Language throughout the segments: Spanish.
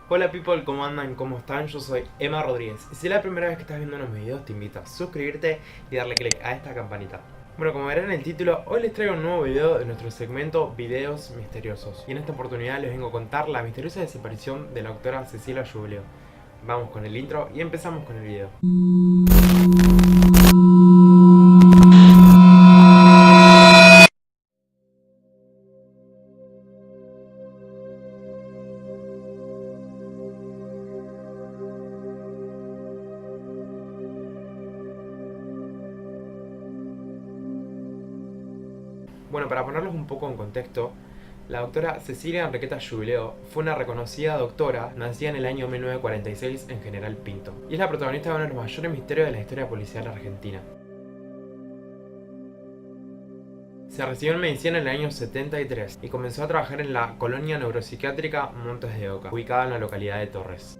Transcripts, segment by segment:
Hola people, ¿cómo andan? ¿Cómo están? Yo soy Emma Rodríguez. Y si es la primera vez que estás viendo unos videos, te invito a suscribirte y darle click a esta campanita. Bueno, como verán en el título, hoy les traigo un nuevo video de nuestro segmento Videos Misteriosos. Y en esta oportunidad les vengo a contar la misteriosa desaparición de la doctora Cecilia Giulio. Vamos con el intro y empezamos con el video. Bueno, para ponerlos un poco en contexto, la doctora Cecilia Enriqueta Giulio fue una reconocida doctora nacida en el año 1946 en General Pinto, y es la protagonista de uno de los mayores misterios de la historia policial argentina. Se recibió en medicina en el año 73 y comenzó a trabajar en la colonia neuropsiquiátrica Montes de Oca, ubicada en la localidad de Torres.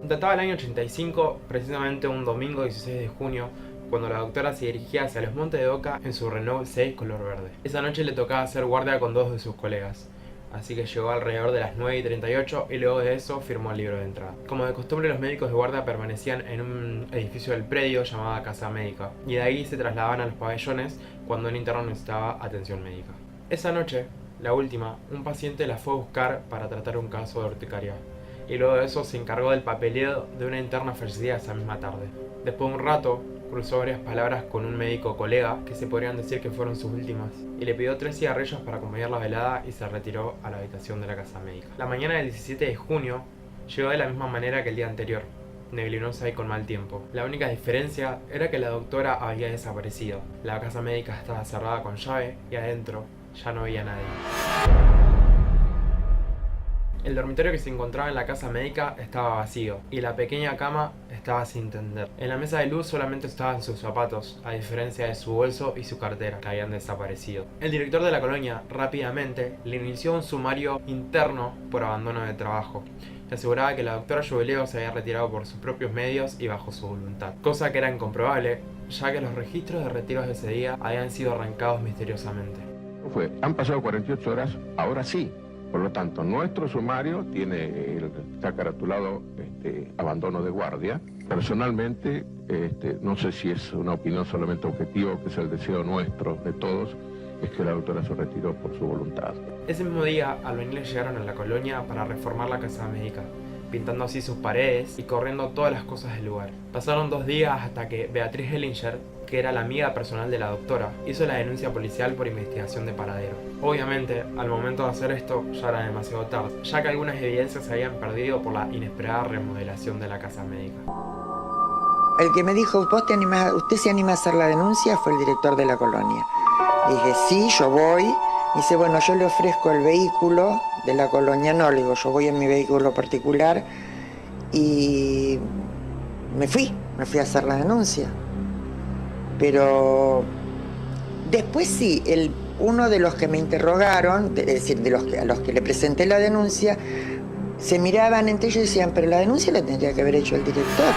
Databa el año 85, precisamente un domingo 16 de junio, cuando la doctora se dirigía hacia los Montes de Oca en su Renault 6 color verde. Esa noche le tocaba hacer guardia con dos de sus colegas, así que llegó alrededor de las 9:38 y luego de eso firmó el libro de entrada. Como de costumbre, los médicos de guardia permanecían en un edificio del predio llamado Casa Médica, y de ahí se trasladaban a los pabellones cuando un interno necesitaba atención médica. Esa noche, la última, un paciente la fue a buscar para tratar un caso de urticaria, y luego de eso se encargó del papeleo de una interna fallecida esa misma tarde. Después de un rato, cruzó varias palabras con un médico colega que se podrían decir que fueron sus últimas, y le pidió 3 cigarrillos para acompañar la velada y se retiró a la habitación de la casa médica. La mañana del 17 de junio llegó de la misma manera que el día anterior, neblinosa y con mal tiempo. La única diferencia era que la doctora había desaparecido. La casa médica estaba cerrada con llave y adentro ya no había nadie. El dormitorio que se encontraba en la casa médica estaba vacío y la pequeña cama estaba sin tender. En la mesa de luz solamente estaban sus zapatos, a diferencia de su bolso y su cartera, que habían desaparecido. El director de la colonia rápidamente le inició un sumario interno por abandono de trabajo y aseguraba que la doctora Giulio se había retirado por sus propios medios y bajo su voluntad, cosa que era incomprobable, ya que los registros de retiros de ese día habían sido arrancados misteriosamente. Han pasado 48 horas, ahora sí. Por lo tanto, nuestro sumario está caratulado abandono de guardia. Personalmente, no sé si es una opinión solamente objetiva, que es el deseo nuestro, de todos, es que la doctora se retiró por su voluntad. Ese mismo día, albañiles llegaron a la colonia para reformar la casa médica, pintando así sus paredes y corriendo todas las cosas del lugar. Pasaron 2 días hasta que Beatriz Hellinger, que era la amiga personal de la doctora, hizo la denuncia policial por investigación de paradero. Obviamente, al momento de hacer esto ya era demasiado tarde, ya que algunas evidencias se habían perdido por la inesperada remodelación de la casa médica. El que me dijo, ¿usted se anima a hacer la denuncia? Fue el director de la colonia. Dije, sí, yo voy. Dice, bueno, yo le ofrezco el vehículo de la colonia. No, le digo, yo voy en mi vehículo particular. Y me fui a hacer la denuncia. Pero después sí, uno de los que me interrogaron, es decir, a los que le presenté la denuncia, se miraban entre ellos y decían, pero la denuncia la tendría que haber hecho el director.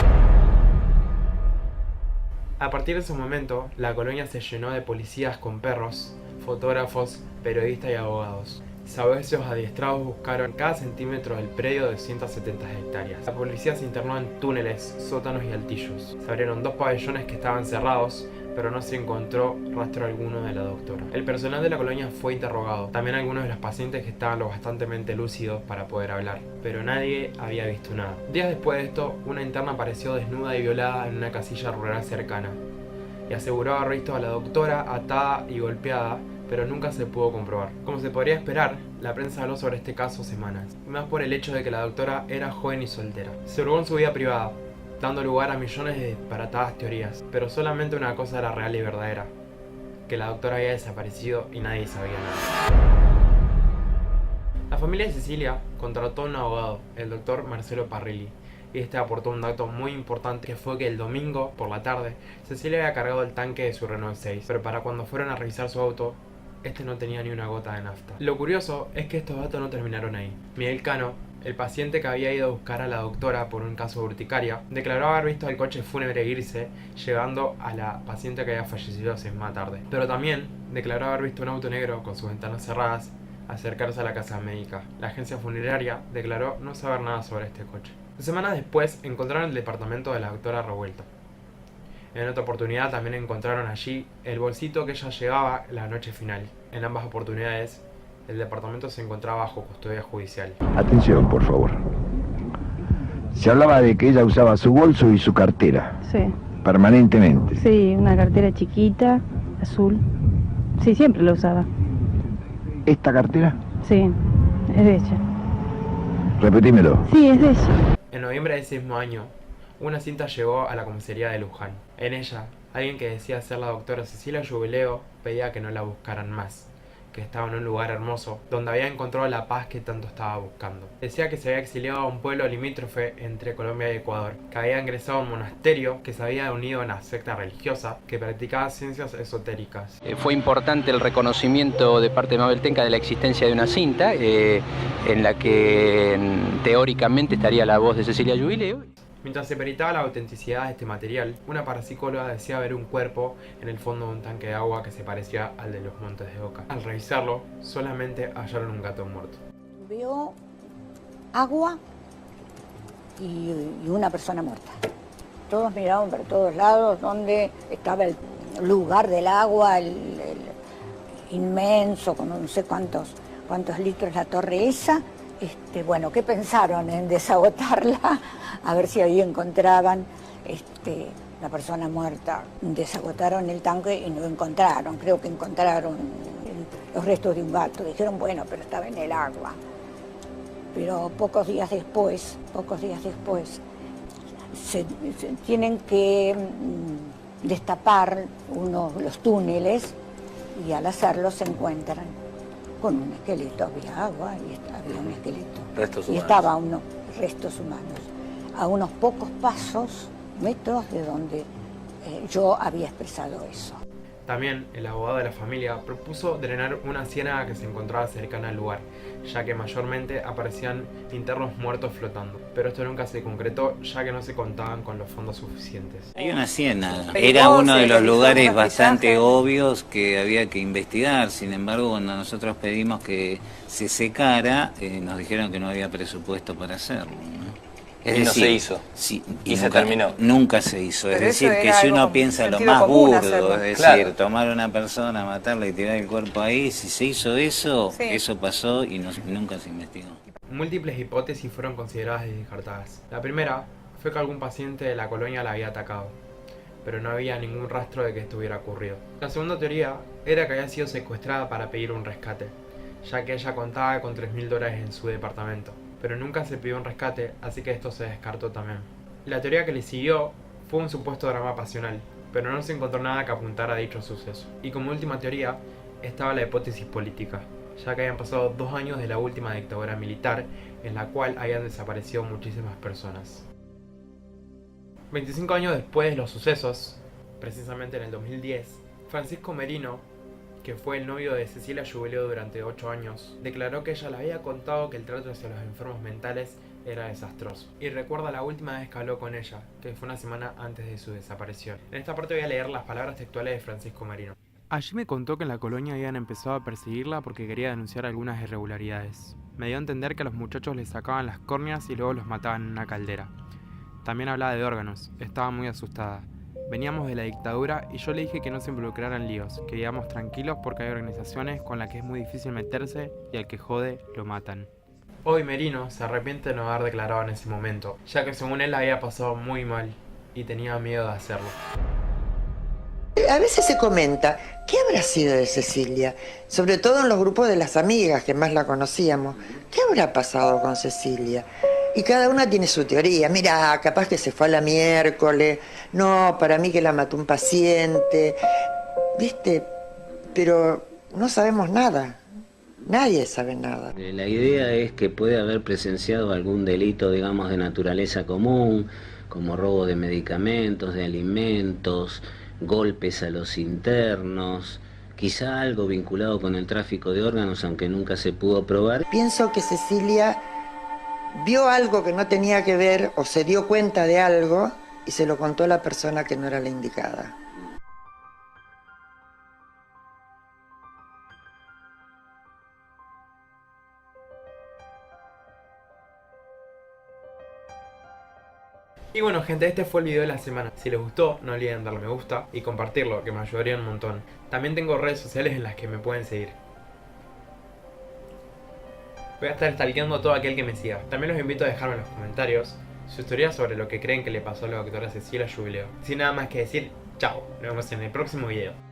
A partir de ese momento, la colonia se llenó de policías con perros, fotógrafos, periodistas y abogados. Sabuesos adiestrados buscaron cada centímetro del predio de 170 hectáreas. La policía se internó en túneles, sótanos y altillos. Se abrieron 2 pabellones que estaban cerrados, pero no se encontró rastro alguno de la doctora. El personal de la colonia fue interrogado, también algunos de los pacientes que estaban lo bastantemente lúcidos para poder hablar, pero nadie había visto nada. Días después de esto, una interna apareció desnuda y violada en una casilla rural cercana, y aseguró haber visto a la doctora atada y golpeada, pero nunca se pudo comprobar. Como se podría esperar, la prensa habló sobre este caso semanas, y más por el hecho de que la doctora era joven y soltera. Se hurgó en su vida privada, dando lugar a millones de disparatadas teorías, pero solamente una cosa era real y verdadera, que la doctora había desaparecido y nadie sabía nada. La familia de Cecilia contrató a un abogado, el doctor Marcelo Parrilli, y este aportó un dato muy importante, que fue que el domingo por la tarde Cecilia había cargado el tanque de su Renault 6, pero para cuando fueron a revisar su auto, este no tenía ni una gota de nafta. Lo curioso es que estos datos no terminaron ahí. Miguel Cano, el paciente que había ido a buscar a la doctora por un caso de urticaria, declaró haber visto el coche fúnebre irse, llevando a la paciente que había fallecido esa misma tarde. Pero también declaró haber visto un auto negro con sus ventanas cerradas acercarse a la casa médica. La agencia funeraria declaró no saber nada sobre este coche. Semanas después encontraron el departamento de la doctora revuelto. En otra oportunidad también encontraron allí el bolsito que ella llevaba la noche final. En ambas oportunidades, el departamento se encontraba bajo custodia judicial. Atención, por favor. Se hablaba de que ella usaba su bolso y su cartera. Sí. Permanentemente. Sí, una cartera chiquita, azul. Sí, siempre la usaba. ¿Esta cartera? Sí, es de ella. Repetímelo. Sí, es de ella. En noviembre de ese mismo año, una cinta llegó a la comisaría de Luján. En ella, alguien que decía ser la doctora Cecilia Jubileo pedía que no la buscaran más, que estaba en un lugar hermoso, donde había encontrado la paz que tanto estaba buscando. Decía que se había exiliado a un pueblo limítrofe entre Colombia y Ecuador, que había ingresado a un monasterio, que se había unido a una secta religiosa, que practicaba ciencias esotéricas. Fue importante el reconocimiento de parte de Mabel Tenca de la existencia de una cinta, en la que teóricamente estaría la voz de Cecilia Jubileo. Mientras se peritaba la autenticidad de este material, una parapsicóloga decía ver un cuerpo en el fondo de un tanque de agua que se parecía al de los Montes de Oca. Al revisarlo, solamente hallaron un gato muerto. Vio agua y una persona muerta. Todos miraban por todos lados donde estaba el lugar del agua, el inmenso, con no sé cuántos litros la torre esa. Bueno, ¿qué pensaron en desagotarla? A ver si ahí encontraban la persona muerta. Desagotaron el tanque y no encontraron, creo que encontraron los restos de un gato. Dijeron, bueno, pero estaba en el agua. Pero pocos días después, se tienen que destapar los túneles y al hacerlo se encuentran con un esqueleto. Había agua y había un esqueleto. Restos humanos. Y estaba restos humanos, a unos pocos metros de donde yo había expresado eso. También el abogado de la familia propuso drenar una ciénaga que se encontraba cercana al lugar, ya que mayormente aparecían internos muertos flotando. Pero esto nunca se concretó, ya que no se contaban con los fondos suficientes. Hay una ciénaga. Era uno de los lugares bastante obvios que había que investigar. Sin embargo, cuando nosotros pedimos que se secara, nos dijeron que no había presupuesto para hacerlo, ¿no? Es decir, no se hizo. Sí, y se terminó. Nunca se hizo. Es decir, que si uno piensa lo más burdo, es decir, tomar a una persona, matarla y tirar el cuerpo ahí, si se hizo eso, eso pasó y nunca se investigó. Múltiples hipótesis fueron consideradas y descartadas. La primera fue que algún paciente de la colonia la había atacado, pero no había ningún rastro de que esto hubiera ocurrido. La segunda teoría era que había sido secuestrada para pedir un rescate, ya que ella contaba con $3.000 en su departamento, pero nunca se pidió un rescate, así que esto se descartó también. La teoría que le siguió fue un supuesto drama pasional, pero no se encontró nada que apuntara a dicho suceso. Y como última teoría estaba la hipótesis política, ya que habían pasado 2 años de la última dictadura militar, en la cual habían desaparecido muchísimas personas. 25 años después de los sucesos, precisamente en el 2010, Francisco Merino, que fue el novio de Cecilia Jubileo durante 8 años, declaró que ella le había contado que el trato hacia los enfermos mentales era desastroso. Y recuerda la última vez que habló con ella, que fue una semana antes de su desaparición. En esta parte voy a leer las palabras textuales de Francisco Merino. Allí me contó que en la colonia habían empezado a perseguirla porque quería denunciar algunas irregularidades. Me dio a entender que a los muchachos les sacaban las córneas y luego los mataban en una caldera. También hablaba de órganos, estaba muy asustada. Veníamos de la dictadura y yo le dije que no se involucraran en líos, que vivíamos tranquilos porque hay organizaciones con las que es muy difícil meterse y al que jode lo matan. Hoy Merino se arrepiente de no haber declarado en ese momento, ya que según él la había pasado muy mal y tenía miedo de hacerlo. A veces se comenta, ¿qué habrá sido de Cecilia? Sobre todo en los grupos de las amigas que más la conocíamos. ¿Qué habrá pasado con Cecilia? Y cada una tiene su teoría. Mira, capaz que se fue a la miércoles. No, para mí que la mató un paciente. ¿Viste? Pero no sabemos nada. Nadie sabe nada. La idea es que puede haber presenciado algún delito, digamos, de naturaleza común, como robo de medicamentos, de alimentos, golpes a los internos, quizá algo vinculado con el tráfico de órganos, aunque nunca se pudo probar. Pienso que Cecilia vio algo que no tenía que ver o se dio cuenta de algo y se lo contó a la persona que no era la indicada. Y bueno gente, este fue el video de la semana. Si les gustó, no olviden darle me gusta y compartirlo, que me ayudaría un montón. También tengo redes sociales en las que me pueden seguir. Voy a estar stalkeando a todo aquel que me siga. También los invito a dejarme en los comentarios sus teorías sobre lo que creen que le pasó a la doctora Cecilia Jubileo. Sin nada más que decir, chao. Nos vemos en el próximo video.